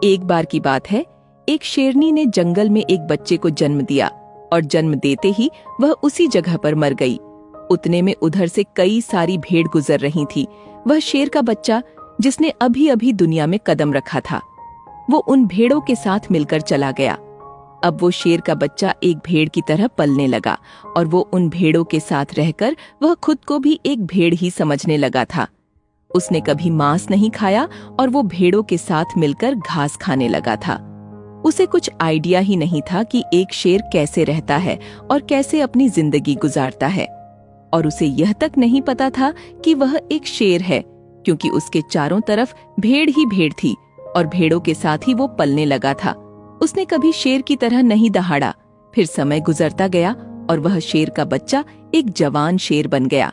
एक बार की बात है, एक शेरनी ने जंगल में एक बच्चे को जन्म दिया और जन्म देते ही वह उसी जगह पर मर गई। उतने में उधर से कई सारी भेड़ गुजर रही थी। वह शेर का बच्चा, जिसने अभी अभी दुनिया में कदम रखा था, वो उन भेड़ों के साथ मिलकर चला गया। अब वो शेर का बच्चा एक भेड़ की तरह पलने लगा और वो उन भेड़ों के साथ रहकर वह खुद को भी एक भेड़ ही समझने लगा था। उसने कभी मांस नहीं खाया और वो भेड़ों के साथ मिलकर घास खाने लगा था। उसे कुछ आइडिया ही नहीं था कि एक शेर कैसे रहता है और कैसे अपनी जिंदगी गुजारता है। और उसे यह तक नहीं पता था कि वह एक शेर है, क्योंकि उसके चारों तरफ भेड़ ही भेड़ थी और भेड़ों के साथ ही वो पलने लगा था। उसने कभी शेर की तरह नहीं दहाड़ा। फिर समय गुजरता गया और वह शेर का बच्चा एक जवान शेर बन गया।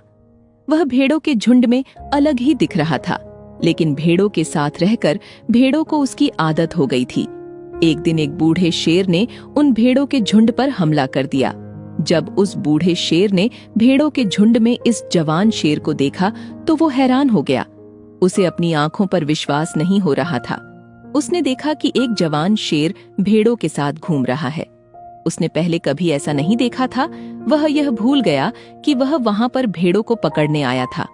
वह भेड़ों के झुंड में अलग ही दिख रहा था, लेकिन भेड़ों के साथ रहकर भेड़ों को उसकी आदत हो गई थी। एक दिन एक बूढ़े शेर ने उन भेड़ों के झुंड पर हमला कर दिया। जब उस बूढ़े शेर ने भेड़ों के झुंड में इस जवान शेर को देखा तो वो हैरान हो गया। उसे अपनी आंखों पर विश्वास नहीं हो रहा था। उसने देखा कि एक जवान शेर भेड़ों के साथ घूम रहा है। उसने पहले कभी ऐसा नहीं देखा था। वह यह भूल गया कि वह वहां पर भेड़ों को पकड़ने आया था।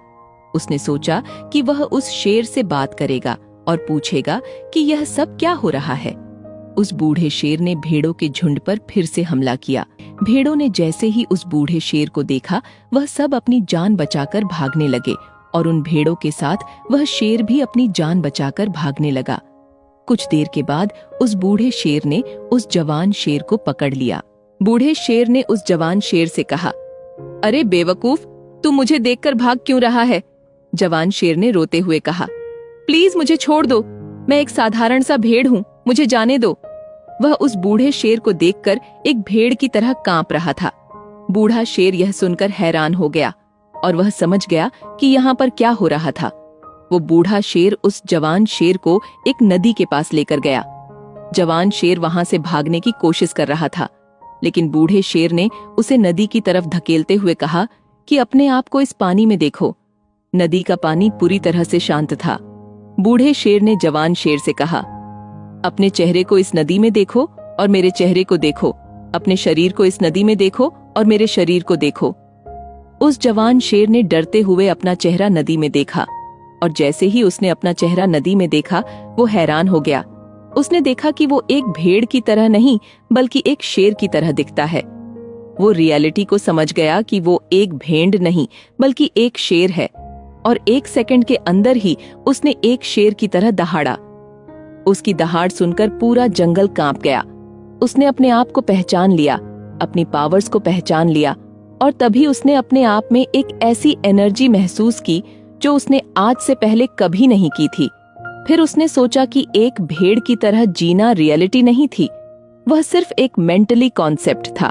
उसने सोचा कि वह उस शेर से बात करेगा और पूछेगा कि यह सब क्या हो रहा है। उस बूढ़े शेर ने भेड़ों के झुंड पर फिर से हमला किया। भेड़ों ने जैसे ही उस बूढ़े शेर को देखा, वह सब अपनी जान बचाकर भागने लगे और उन भेड़ों के साथ वह शेर भी अपनी जान बचाकर भागने लगा। कुछ देर के बाद उस बूढ़े शेर ने उस जवान शेर को पकड़ लिया। बूढ़े शेर ने उस जवान शेर से कहा, अरे बेवकूफ, तू मुझे देखकर भाग क्यों रहा है? जवान शेर ने रोते हुए कहा, प्लीज मुझे छोड़ दो, मैं एक साधारण सा भेड़ हूँ, मुझे जाने दो। वह उस बूढ़े शेर को देखकर एक भेड़ की तरह कांप रहा था। बूढ़ा शेर यह सुनकर हैरान हो गया और वह समझ गया कि यहाँ पर क्या हो रहा था। वो बूढ़ा शेर उस जवान शेर को एक नदी के पास लेकर गया। जवान शेर वहां से भागने की कोशिश कर रहा था, लेकिन बूढ़े शेर ने उसे नदी की तरफ धकेलते हुए कहा कि अपने आप को इस पानी में देखो। नदी का पानी पूरी तरह से शांत था। बूढ़े शेर ने जवान शेर से कहा, अपने चेहरे को इस नदी में देखो और मेरे चेहरे को देखो, अपने शरीर को इस नदी में देखो और मेरे शरीर को देखो। उस जवान शेर ने डरते हुए अपना चेहरा नदी में देखा और जैसे ही उसने अपना चेहरा नदी में देखा, वो हैरान हो गया। उसने देखा कि वो एक भेड़ की तरह नहीं बल्कि एक शेर की तरह दिखता है। वो रियलिटी को समझ गया कि वो एक भेड़ नहीं बल्कि एक शेर है और एक सेकंड के अंदर ही उसने एक शेर की तरह दहाड़ा। उसकी दहाड़ सुनकर पूरा जंगल कांप गया। उसने अपने आप को पहचान लिया, अपनी पावर्स को पहचान लिया और तभी उसने अपने आप में एक ऐसी एनर्जी महसूस की जो उसने आज से पहले कभी नहीं की थी। फिर उसने सोचा कि एक भेड़ की तरह जीना रियलिटी नहीं थी, वह सिर्फ एक मेंटली कॉन्सेप्ट था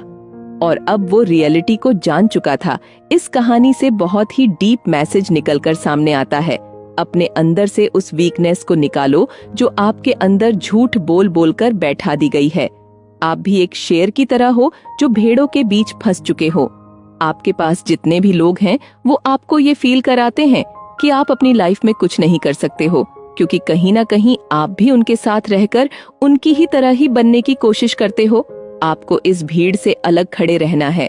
और अब वो रियलिटी को जान चुका था। इस कहानी से बहुत ही डीप मैसेज निकलकर सामने आता है। अपने अंदर से उस वीकनेस को निकालो जो आपके अंदर झूठ बोल बोल कर बैठा दी गई है। आप भी एक शेर की तरह हो जो भेड़ों के बीच फंस चुके हो। आपके पास जितने भी लोग हैं वो आपको ये फील कराते हैं कि आप अपनी लाइफ में कुछ नहीं कर सकते हो, क्योंकि कहीं ना कहीं आप भी उनके साथ रहकर उनकी ही तरह ही बनने की कोशिश करते हो। आपको इस भीड़ से अलग खड़े रहना है